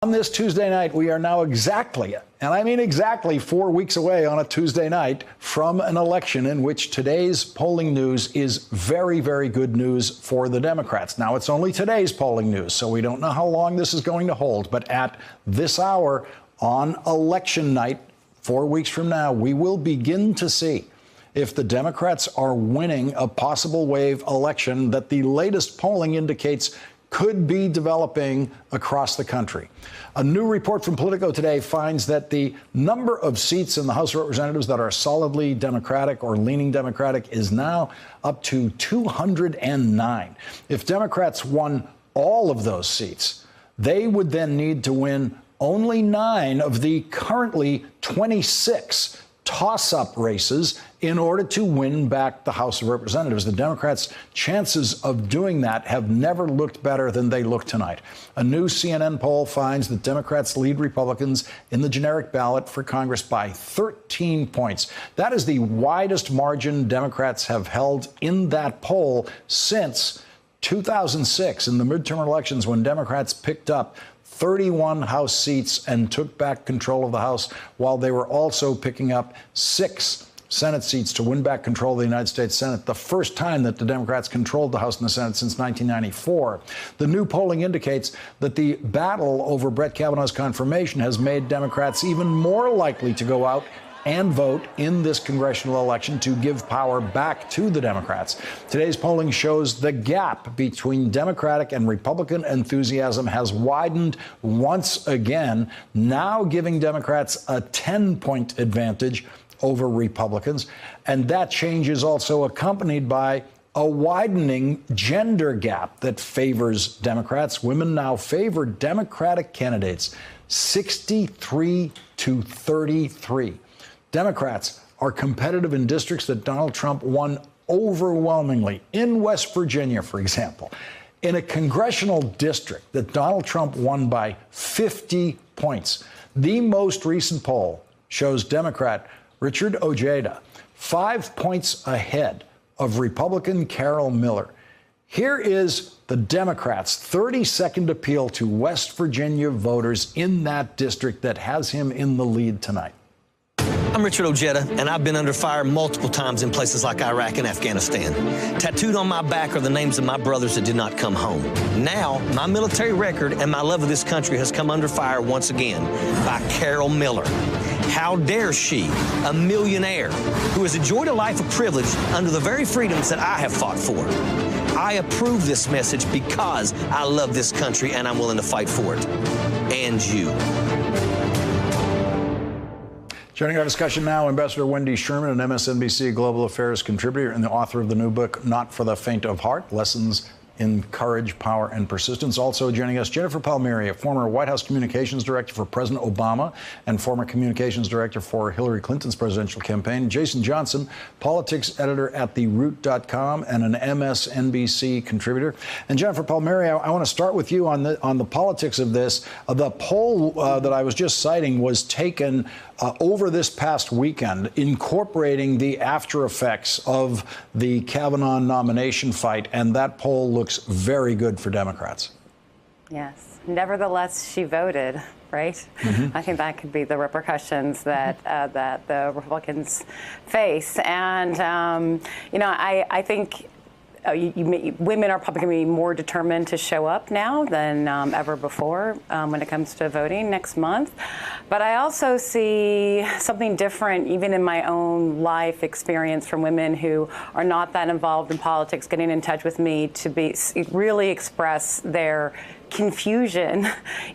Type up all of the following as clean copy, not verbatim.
On this Tuesday night, we are now exactly, and I mean exactly 4 weeks away on a Tuesday night from an election in which today's polling news is very, very good news for the Democrats. Now, it's only today's polling news, so we don't know how long this is going to hold. But at this hour on election night, 4 weeks from now, we will begin to see if the Democrats are winning a possible wave election that the latest polling indicates could be developing across the country. A new report from Politico today finds that the number of seats in the House of Representatives that are solidly Democratic or leaning Democratic is now up to 209. If Democrats won all of those seats, they would then need to win only 9 of the currently 26 toss-up races in order to win back the House of Representatives. The Democrats' chances of doing that have never looked better than they look tonight. A new CNN poll finds that Democrats lead Republicans in the generic ballot for Congress by 13 points. That is the widest margin Democrats have held in that poll since 2006 in the midterm elections, when Democrats picked up 31 House seats and took back control of the House, while they were also picking up 6 Senate seats to win back control of the United States Senate, the first time that the Democrats controlled the House and the Senate since 1994. The new polling indicates that the battle over Brett Kavanaugh's confirmation has made Democrats even more likely to go out and vote in this congressional election to give power back to the Democrats. Today's polling shows the gap between Democratic and Republican enthusiasm has widened once again, now giving Democrats a 10-point advantage over Republicans. And that change is also accompanied by a widening gender gap that favors Democrats. Women now favor Democratic candidates 63 to 33. Democrats are competitive in districts that Donald Trump won overwhelmingly. In West Virginia, for example, in a congressional district that Donald Trump won by 50 points. The most recent poll shows Democrat Richard Ojeda 5 points ahead of Republican Carol Miller. Here is the Democrats' 30-second appeal to West Virginia voters in that district that has him in the lead tonight. I'm Richard Ojeda, and I've been under fire multiple times in places like Iraq and Afghanistan. Tattooed on my back are the names of my brothers that did not come home. Now, my military record and my love of this country has come under fire once again by Carol Miller. How dare she, a millionaire who has enjoyed a life of privilege under the very freedoms that I have fought for. I approve this message because I love this country and I'm willing to fight for it. And you. Joining our discussion now, Ambassador Wendy Sherman, an MSNBC Global Affairs contributor and the author of the new book, Not for the Faint of Heart, Lessons in Courage, Power, and Persistence. Also joining us, Jennifer Palmieri, a former White House communications director for President Obama and former communications director for Hillary Clinton's presidential campaign. Jason Johnson, politics editor at TheRoot.com and an MSNBC contributor. And Jennifer Palmieri, I want to start with you on the politics of this. The poll that I was just citing was taken over this past weekend, incorporating the after effects of the Kavanaugh nomination fight, and that poll looks very good for Democrats. Yes. Nevertheless, she voted, right? Mm-hmm. I think that could be the repercussions that that the Republicans face. And, I think women are probably going to be more determined to show up now than ever before when it comes to voting next month. But I also see something different, even in my own life experience, from women who are not that involved in politics, getting in touch with me to really express their confusion,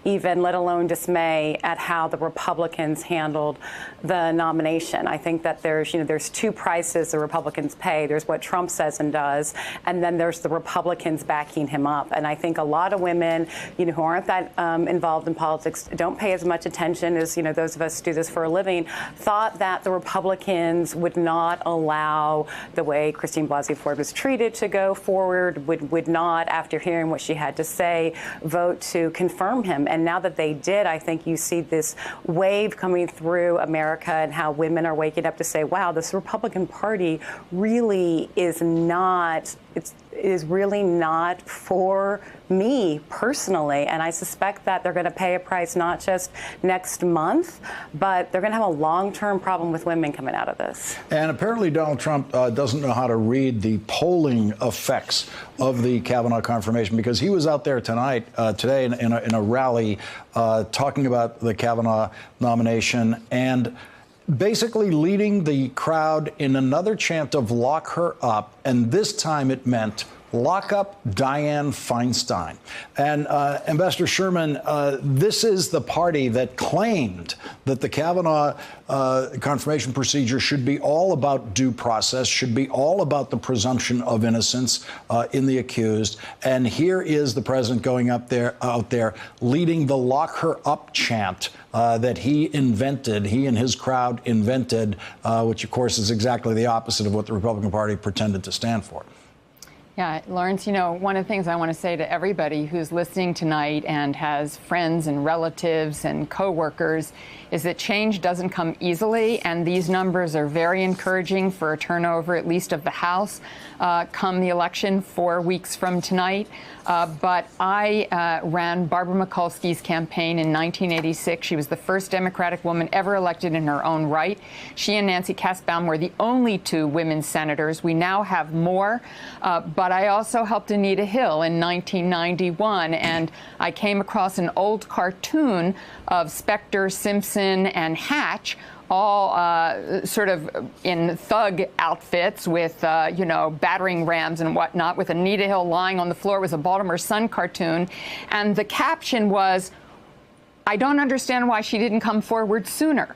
even, let alone dismay, at how the Republicans handled the nomination. I think that there's 2 prices the Republicans pay. There's what Trump says and does, and then there's the Republicans backing him up. And I think a lot of women, who aren't that involved in politics, don't pay as much attention as, those of us who do this for a living, thought that the Republicans would not allow the way Christine Blasey Ford was treated to go forward, would not, after hearing what she had to say, vote to confirm him. And now that they did, I think you see this wave coming through America and how women are waking up to say, wow, this Republican Party really is not it is really not for me personally. And I suspect that they're going to pay a price not just next month, but they're going to have a long-term problem with women coming out of this. And apparently Donald Trump doesn't know how to read the polling effects of the Kavanaugh confirmation, because he was out there today in a rally talking about the Kavanaugh nomination and basically leading the crowd in another chant of lock her up. And this time it meant lock up Dianne Feinstein. And Ambassador Sherman, this is the party that claimed that the Kavanaugh confirmation procedure should be all about due process, should be all about the presumption of innocence in the accused. And here is the president going out there leading the lock her up chant that he and his crowd invented, which of course is exactly the opposite of what the Republican Party pretended to stand for. Yeah, Lawrence, one of the things I want to say to everybody who's listening tonight and has friends and relatives and coworkers is that change doesn't come easily, and these numbers are very encouraging for a turnover, at least of the House, come the election 4 weeks from tonight. But I ran Barbara Mikulski's campaign in 1986. She was the first Democratic woman ever elected in her own right. She and Nancy Kassebaum were the only two women senators. We now have more. But I also helped Anita Hill in 1991, and I came across an old cartoon of Specter, Simpson, and Hatch, all sort of in thug outfits with, battering rams and whatnot, with Anita Hill lying on the floor. It was a Baltimore Sun cartoon. And the caption was, "I don't understand why she didn't come forward sooner."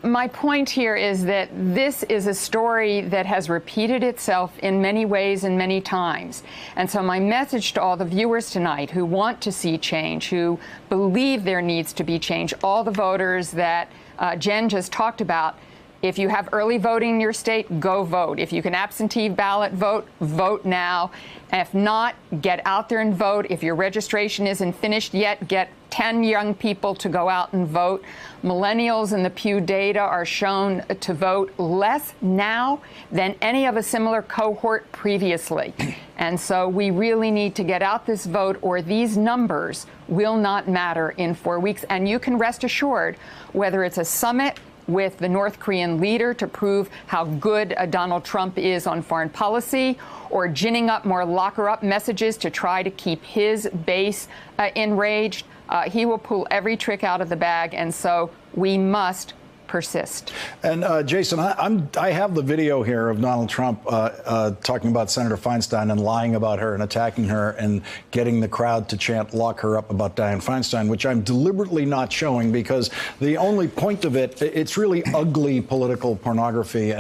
My point here is that this is a story that has repeated itself in many ways and many times. And so my message to all the viewers tonight who want to see change, who believe there needs to be change, all the voters that Jen just talked about, if you have early voting in your state, go vote. If you can absentee ballot vote, vote now. If not, get out there and vote. If your registration isn't finished yet, get 10 young people to go out and vote. Millennials in the Pew data are shown to vote less now than any of a similar cohort previously. And so we really need to get out this vote, or these numbers will not matter in 4 weeks. And you can rest assured, whether it's a summit with the North Korean leader to prove how good Donald Trump is on foreign policy, or ginning up more lock-her-up messages to try to keep his base enraged, he will pull every trick out of the bag, and so we must persist. And Jason, I have the video here of Donald Trump talking about Senator Feinstein and lying about her and attacking her and getting the crowd to chant "lock her up" about Dianne Feinstein, which I'm deliberately not showing because the only point of it's really ugly political pornography.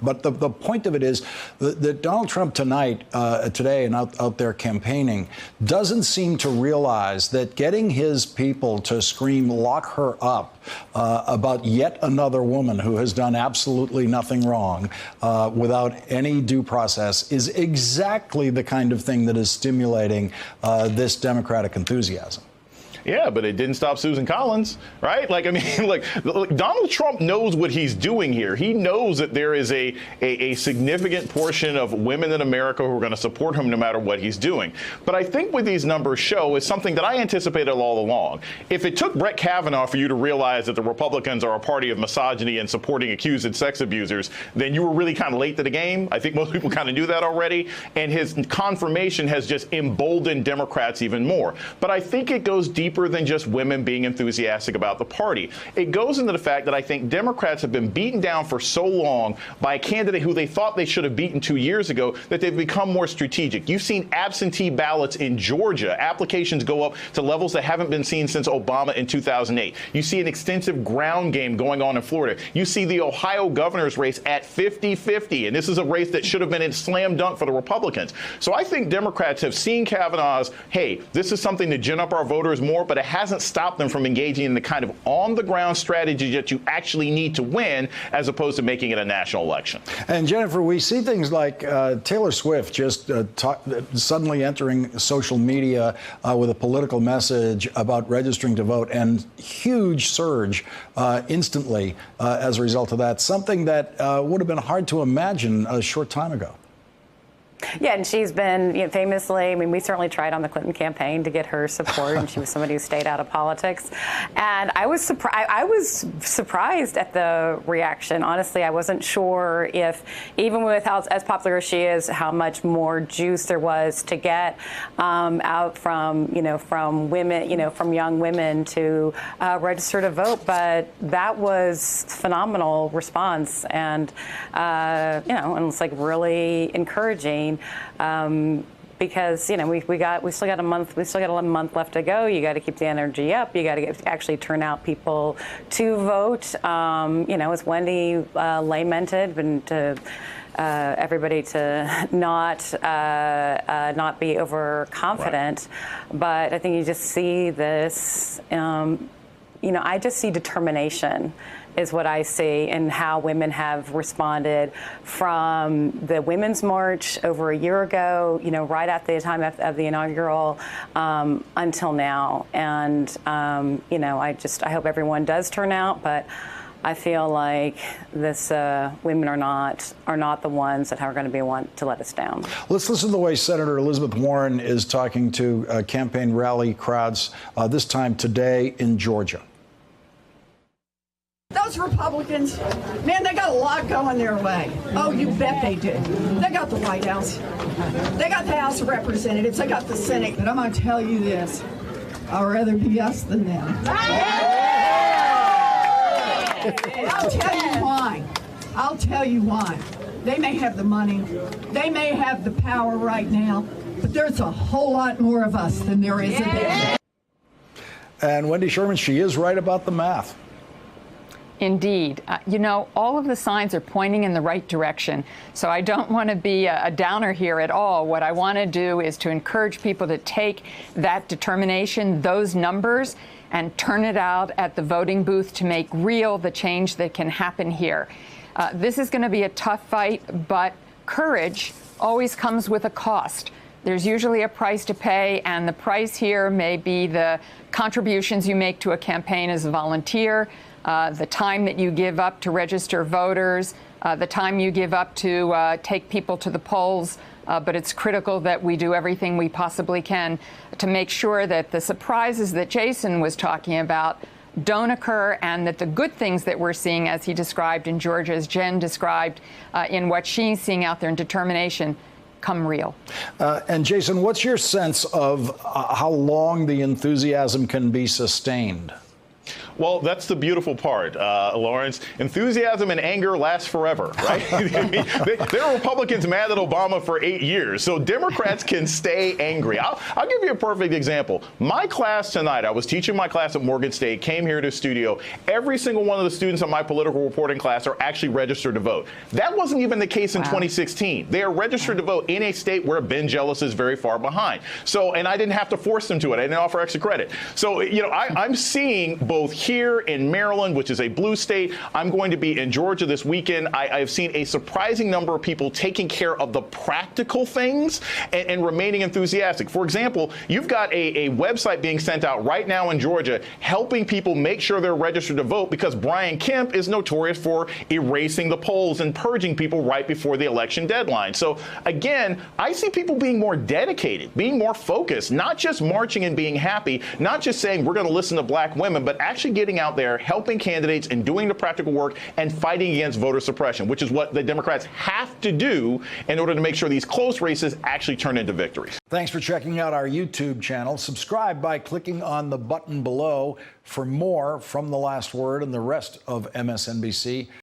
But the point of it is that Donald Trump today and out there campaigning doesn't seem to realize that getting his people to scream "lock her up" about yet another woman who has done absolutely nothing wrong without any due process is exactly the kind of thing that is stimulating this Democratic enthusiasm. Yeah, but it didn't stop Susan Collins, right? Donald Trump knows what he's doing here. He knows that there is a significant portion of women in America who are going to support him no matter what he's doing. But I think what these numbers show is something that I anticipated all along. If it took Brett Kavanaugh for you to realize that the Republicans are a party of misogyny and supporting accused sex abusers, then you were really kind of late to the game. I think most people kind of knew that already. And his confirmation has just emboldened Democrats even more. But I think it goes deeper than just women being enthusiastic about the party. It goes into the fact that I think Democrats have been beaten down for so long by a candidate who they thought they should have beaten 2 years ago that they've become more strategic. You've seen absentee ballots in Georgia. Applications go up to levels that haven't been seen since Obama in 2008. You see an extensive ground game going on in Florida. You see the Ohio governor's race at 50-50, and this is a race that should have been a slam dunk for the Republicans. So I think Democrats have seen Kavanaugh's, hey, this is something to gin up our voters more, but it hasn't stopped them from engaging in the kind of on-the-ground strategy that you actually need to win, as opposed to making it a national election. And Jennifer, we see things like Taylor Swift just suddenly entering social media with a political message about registering to vote, and huge surge instantly as a result of that, something that would have been hard to imagine a short time ago. Yeah, and she's been famously, I mean, we certainly tried on the Clinton campaign to get her support, and she was somebody who stayed out of politics. And I was surprised at the reaction. Honestly, I wasn't sure if, even with how as popular as she is, how much more juice there was to get out from women, from young women to register to vote. But that was phenomenal response, and and it's like really encouraging. Because we still got a month left to go. You got to keep the energy up. You got to actually turn out people to vote. As Wendy lamented, and to everybody to not be overconfident. Right. But I think you just see this. I just see determination is what I see in how women have responded from the Women's March over a year ago, right at the time of the inaugural until now. And, I hope everyone does turn out, but I feel like women are not the ones that are going to be one to let us down. Let's listen to the way Senator Elizabeth Warren is talking to campaign rally crowds, this time today in Georgia. Those Republicans, man, they got a lot going their way. Oh, you bet they do. They got the White House. They got the House of Representatives. They got the Senate. But I'm going to tell you this. I'd rather be us than them. And I'll tell you why. I'll tell you why. They may have the money. They may have the power right now. But there's a whole lot more of us than there is of them. And Wendy Sherman, she is right about the math. Indeed. All of the signs are pointing in the right direction. So I don't want to be a downer here at all. What I want to do is to encourage people to take that determination, those numbers, and turn it out at the voting booth to make real the change that can happen here. This is going to be a tough fight, but courage always comes with a cost. There's usually a price to pay, and the price here may be the contributions you make to a campaign as a volunteer, the time that you give up to register voters, the time you give up to take people to the polls. But it's critical that we do everything we possibly can to make sure that the surprises that Jason was talking about don't occur, and that the good things that we're seeing, as he described in Georgia, as Jen described in what she's seeing out there in determination, come real. And Jason, what's your sense of how long the enthusiasm can be sustained? Well, that's the beautiful part, Lawrence. Enthusiasm and anger last forever, right? There are Republicans mad at Obama for 8 years, so Democrats can stay angry. I'll give you a perfect example. My class tonight, I was teaching my class at Morgan State, came here to the studio. Every single one of the students in my political reporting class are actually registered to vote. That wasn't even the case in 2016. They are registered to vote in a state where Ben Jealous is very far behind. So, and I didn't have to force them to it. I didn't offer extra credit. So, I'm seeing both here in Maryland, which is a blue state. I'm going to be in Georgia this weekend. I've seen a surprising number of people taking care of the practical things and remaining enthusiastic. For example, you've got a website being sent out right now in Georgia helping people make sure they're registered to vote, because Brian Kemp is notorious for erasing the polls and purging people right before the election deadline. So again, I see people being more dedicated, being more focused, not just marching and being happy, not just saying we're going to listen to black women, but actually getting out there, helping candidates and doing the practical work and fighting against voter suppression, which is what the Democrats have to do in order to make sure these close races actually turn into victories. Thanks for checking out our YouTube channel. Subscribe by clicking on the button below for more from The Last Word and the rest of MSNBC.